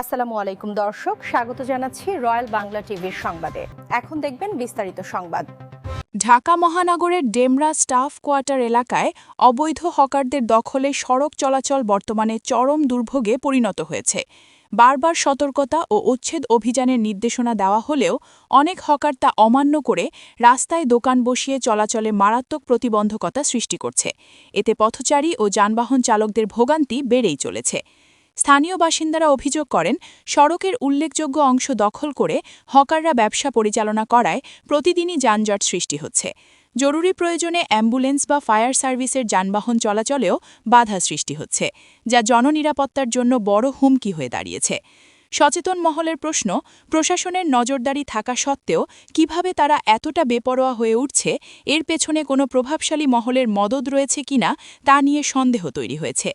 আসসালামু আলাইকুম দর্শক, স্বাগত জানাচ্ছি রয়্যাল বাংলা টিভির সংবাদে। এখন দেখবেন বিস্তারিত সংবাদ। ঢাকা মহানগরের ডেমরা স্টাফ কোয়ার্টার এলাকায় অবৈধ হকারদের দখলে সড়ক চলাচল বর্তমানে চরম দুর্ভোগে পরিণত হয়েছে। বারবার সতর্কতা ও উচ্ছেদ অভিযানের নির্দেশনা দেওয়া হলেও অনেক হকার তা অমান্য করে রাস্তায় দোকান বসিয়ে চলাচলে মারাত্মক প্রতিবন্ধকতা সৃষ্টি করছে। এতে পথচারী ও যানবাহন চালকদের ভোগান্তি বেড়েই চলেছে। স্থানীয় বাসিন্দারা অভিযোগ করেন, সড়কের উল্লেখযোগ্য অংশ দখল করে হকাররা ব্যবসা পরিচালনা করায় প্রতিদিনই যানজট সৃষ্টি হচ্ছে। জরুরি প্রয়োজনে অ্যাম্বুলেন্স বা ফায়ার সার্ভিসের যানবাহন চলাচলেও বাধা সৃষ্টি হচ্ছে, যা জননিরাপত্তার জন্য বড় হুমকি হয়ে দাঁড়িয়েছে। সচেতন মহলের প্রশ্ন, প্রশাসনের নজরদারি থাকা সত্ত্বেও কিভাবে তারা এতটা বেপরোয়া হয়ে উঠছে, এর পেছনে কোনো প্রভাবশালী মহলের মদদ রয়েছে কিনা তা নিয়ে সন্দেহ তৈরি হয়েছে।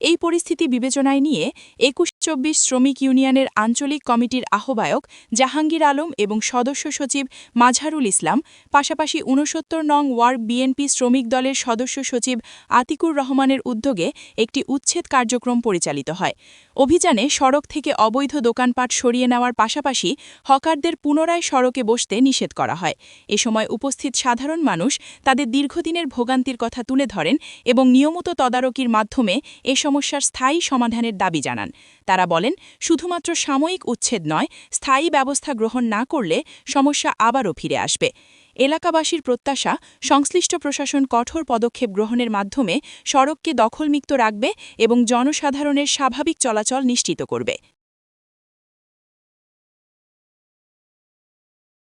এই পরিস্থিতি বিবেচনায় নিয়ে ২১-২৪ শ্রমিক ইউনিয়নের আঞ্চলিক কমিটির আহ্বায়ক জাহাঙ্গীর আলম এবং সদস্য সচিব মাঝহারুল ইসলাম, পাশাপাশি ৬৯ নং ওয়ার্ড বিএনপি শ্রমিক দলের সদস্য সচিব আতিকুর রহমানের উদ্যোগে একটি উচ্ছেদ কার্যক্রম পরিচালিত হয়। অভিযানে সড়ক থেকে অবৈধ দোকানপাট সরিয়ে নেওয়ার পাশাপাশি হকারদের পুনরায় সড়কে বসতে নিষেধ করা হয়। এ সময় উপস্থিত সাধারণ মানুষ তাদের দীর্ঘদিনের ভোগান্তির কথা তুলে ধরেন এবং নিয়মিত তদারকির মাধ্যমে এ সমস্যার স্থায়ী সমাধানের দাবি জানান। তারা বলেন, শুধুমাত্র সাময়িক উচ্ছেদ নয়, স্থায়ী ব্যবস্থা গ্রহণ না করলে সমস্যা আবারও ফিরে আসবে। এলাকাবাসীর প্রত্যাশা, সংশ্লিষ্ট প্রশাসন কঠোর পদক্ষেপ গ্রহণের মাধ্যমে সড়ককে দখলমুক্ত রাখবে এবং জনসাধারণের স্বাভাবিক চলাচল নিশ্চিত করবে।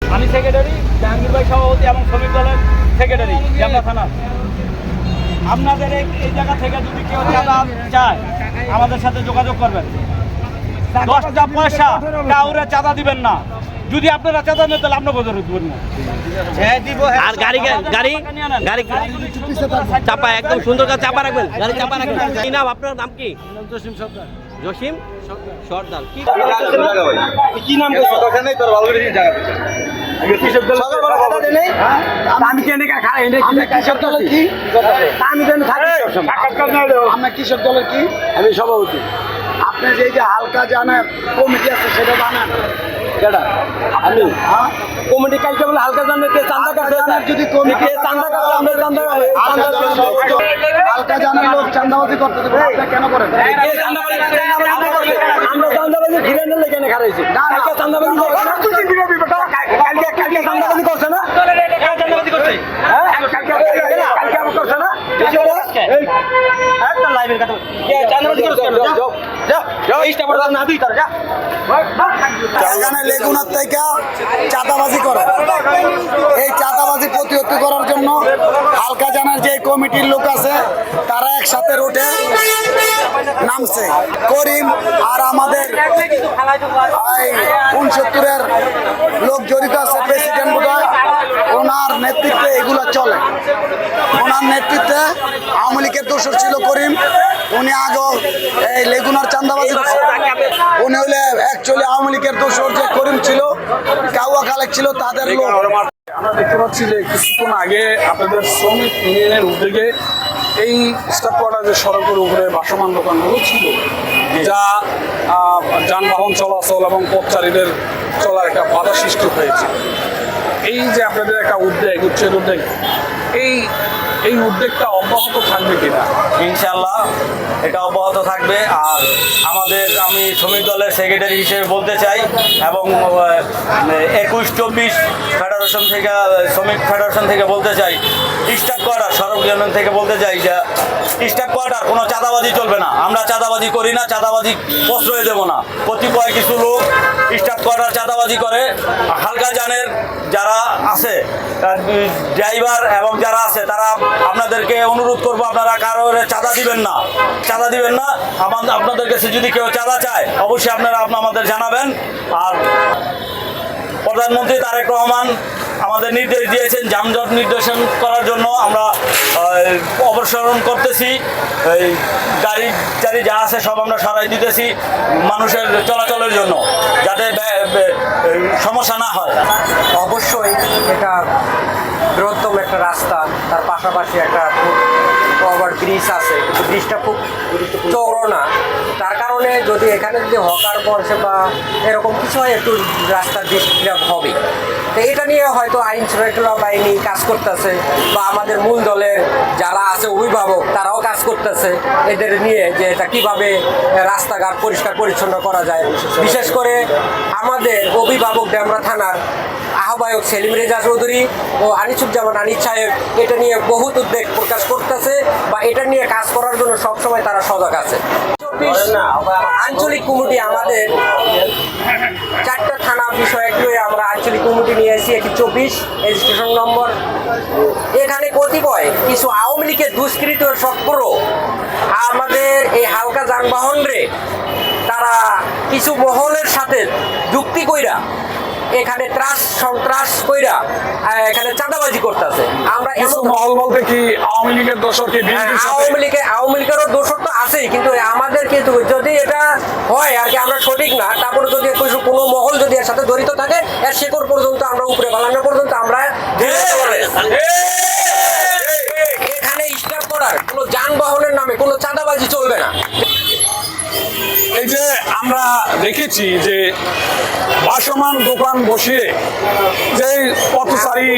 আমি সেক্রেটারি, জাহাঙ্গীর ভাই সভাপতি এবং শ্রমিক দলের সেক্রেটারি ডেমরা থানা। আপনাদের এই জায়গা থেকে যদি কেউ চাঁদা চায় আমাদের সাথে যোগাযোগ করবেন। 10টা পয়সা কাউরে চাঁদা দিবেন না। যদি আপনারা চাঁদা নেন তাহলে আপনার বোঝা দিবেন না। আর গাড়ি গাড়ি গাড়ি চাপা একদম সুন্দর করে চাপা রাখবেন। গাড়ি চাপা রাখবেন। কি নাম আপনার? নাম কি? জসিম সরকার। জসিম সর্দার। কি নাম? আমি কেন কৃষক দলের কি? আমি কেন আপনার কৃষক দলের কি? আমি সভাপতি। আপনি যে হালকা জানার কমিটি আছে সেটা বানান। যেটা আমি কমিটি কালকে বলে হালকা জানার চান্দা কাটে, যদি কমিটি চান্দা কাটে আমরা চান্দা হালকা জানার লোক চান্দাবাজি করতে দেবো, কেন করেন? আমরা চান্দাবাজি ঘিরে নিলে কেন খারাইছি? কালকে চান্দাবাজি কালকে চান্দাবাজি করছে না? চান্দাবাজি করছে কালকে আমার করছে না? লাইভের কথা চান্দাবাজি করছে লেগুনার থেকে চাঁদাবাজি করে। এই চাঁদাবাজি প্রতিহত করার জন্য হালকা জানার যে কমিটির লোক আছে তারা একসাথে রোডে নামছে। করিম আর আমাদের ৬৯-এর লোক জড়িত আছে, প্রেসিডেন্ট বোধহয়, ওনার নেতৃত্বে এগুলো চলে। ওনার নেতৃত্বে আওয়ামী লীগের দোসর ছিল করিম, উনি আগেও এই লেগুনার চাঁদাবাজি করছে। উনি হলে অ্যাকচুয়ালি আওয়ামী লীগের দোসর যে করিম ছিল, কাউয়া খালেক ছিল, তাদের লোক। আমরা দেখতে পাচ্ছি যে কিছুক্ষণ আগে আপনাদের শ্রমিক ইউনিয়নের উদ্যোগে এই স্টাফ কোয়ার্টার যে সড়কের উপরে ভাসমান দোকানগুলো ছিল, যা যানবাহন চলাচল এবং পথচারীদের চলার একটা বাধা সৃষ্টি হয়েছে। এই যে আপনাদের একটা উদ্যোগ, উচ্ছেদ উদ্যোগ, এই উদ্যোগটা অব্যাহত থাকবে কিনা? ইনশাল্লাহ এটা অব্যাহত থাকবে। আর আমি শ্রমিক দলের সেক্রেটারি হিসেবে বলতে চাই এবং ২১-২৪ ফেডারেশন থেকে, শ্রমিক ফেডারেশন থেকে বলতে চাই, স্টাফ কোয়ার্টার সড়ক ইউনিয়ন থেকে বলতে চাই যে স্টাফ কোয়ার্টার কোনো চাঁদাবাজি চলবে না। আমরা চাঁদাবাজি করি না, চাঁদাবাজি প্রশ্রয় দেবো না। কতিপয় কিছু লোক স্টাফ কোয়ার্টার চাঁদাবাজি করে। হালকা যানের যারা আছে, ড্রাইভার এবং যারা আছে, তারা আপনাদেরকে অনুরোধ করবো, আপনারা কারোর চাঁদা দিবেন না, চাঁদা দিবেন না। আপনাদের কাছে যদি কেউ চাঁদা চায় অবশ্যই আপনারা আমাদের জানাবেন। আর প্রধানমন্ত্রী তারেক রহমান আমাদের নির্দেশ দিয়েছেন যানজট নির্দেশন করার জন্য। আমরা অপসারণ করতেছি, এই গাড়ি যা আছে সব আমরা সরাই দিতেছি। মানুষের চলাচলের চলাচলের জন্য, যাতে সমস্যা না হয়। অবশ্যই এটা বৃহত্তম একটা রাস্তা, তার পাশাপাশি একটা ওভার ব্রিজ আছে, কিন্তু ব্রিজটা খুব চওড়া না। তার কারণে যদি এখানে যদি হকার বসে বা এরকম কিছু হয়, একটু রাস্তার ডিস্টার্ব হবে। তো এটা নিয়ে হয়তো আইন শৃঙ্খলা বাহিনী কাজ করতেছে, বা আমাদের মূল দলের যারা আছে অভিভাবক তারাও কাজ করতেছে এদের নিয়ে, যে এটা কীভাবে রাস্তাঘাট পরিষ্কার পরিচ্ছন্ন করা যায়। বিশেষ করে আমাদের অভিভাবক ডেমরা থানার আহ্বায়ক সেলিম রেজা চৌধুরী ও আনিসুজ্জামান আনিস সাহেব এটা নিয়ে বহুত উদ্বেগ প্রকাশ করতেছে, বা এটা নিয়ে কাজ করার জন্য সবসময় তারা সজাগ আছে। 24 আঞ্চলিক কমিটি, আমাদের 4টা থানা বিষয়ক নিয়ে আমরা আঞ্চলিক কমিটি নিয়ে এসেছি। এটি 24 রেজিস্ট্রেশন নম্বর। এখানে কতিপয় কিছু আওয়ামী লীগের দুষ্কৃত চক্র আমাদের এই হালকা যানবাহন রে তারা কিছু মহলের সাথে যুক্তি কইরা এখানে সন্ত্রাস কইরা এখানে চাঁদাবাজি করতেছে। আমরা কিছু মহল বলতে কি আওয়ামী লীগের দোষর কি বিএনপির সাথে? আওয়ামী লীগেরও দোষর তো আছেই, কিন্তু আমাদের কিন্তু যদি এটা হয় আর কি আমরা সঠিক না, তারপরে যদি কোনো মহল যদি এর সাথে জড়িত থাকে, এর শেকড় পর্যন্ত আমরা উপরে বালানো পর্যন্ত আমরা এখানে স্টার্ট করার কোনো যানবাহনের নামে কোনো চাঁদাবাজি চলবে না। এই যে আমরা দেখেছি যে ভাসমান দোকান বসিয়ে যে পথচারী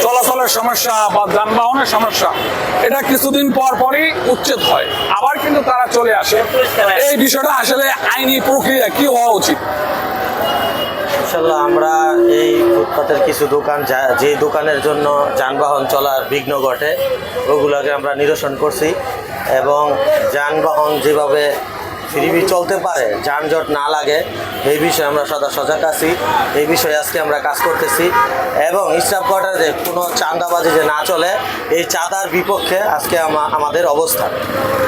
চলাচলের সমস্যা বা যানবাহনের সমস্যা, এটা কিছুদিন পর পরই উচ্ছেদ হয়, আবার কিন্তু তারা চলে আসে। এই বিষয়টা আসলে আইনি প্রক্রিয়া কি হওয়া উচিত? ইনশাল্লাহ আমরা এই ফুটপাতের কিছু দোকান যে দোকানের জন্য যানবাহন চলার বিঘ্ন ঘটে ওগুলোকে আমরা নিরসন করছি, এবং যানবাহন যেভাবে ফ্রিবি চলতে পারে, যানজট না লাগে, এই বিষয়ে আমরা সদা সজাগ আছি। এই বিষয়ে আজকে আমরা কাজ করতেছি, এবং স্টাফ কোয়ার্টারে কোনো চাঁদাবাজি যে না চলে, এই চাঁদার বিপক্ষে আজকে আমাদের অবস্থান।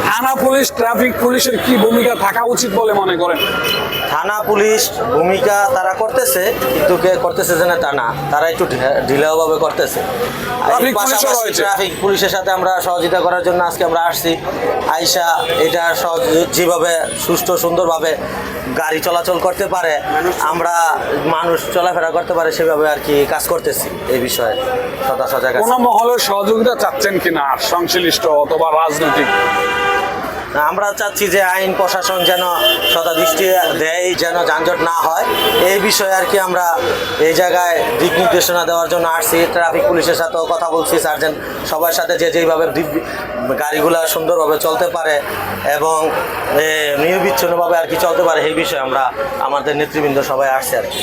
থানা পুলিশ, ট্রাফিক পুলিশের কি ভূমিকা থাকা উচিত বলে মনে করেন? থানা পুলিশ ভূমিকা তারা করতেছে, কিন্তু কে করতেছে যে না তা না, তারা একটু ঢিলাওভাবে করতেছে। ট্রাফিক পুলিশের সাথে আমরা সহযোগিতা করার জন্য আজকে আমরা আসছি। আইসা এটা যেভাবে সুষ্ঠু সুন্দরভাবে গাড়ি চলাচল করতে পারে, আমরা মানুষ চলাফেরা করতে পারে, সেভাবে আর কি কাজ করতেছি। এই বিষয়ে সদা সজাগ আছি। কোন মহলের সহযোগিতা চাচ্ছেন কিনা সংশ্লিষ্ট অথবা রাজনৈতিক? আমরা চাচ্ছি যে আইন প্রশাসন যেন সদা দৃষ্টি দেয়, যেন যানজট না হয়। এই বিষয়ে আর কি আমরা এই জায়গায় দিক নির্দেশনা দেওয়ার জন্য আসছি। ট্রাফিক পুলিশের সাথেও কথা বলছি, সার্জেন্ট সবার সাথে, যে যেইভাবে গাড়িগুলো সুন্দরভাবে চলতে পারে এবং নিরবিচ্ছিন্নভাবে আর কি চলতে পারে, এই বিষয়ে আমরা আমাদের নেতৃবৃন্দ সবাই আসছে আর কি।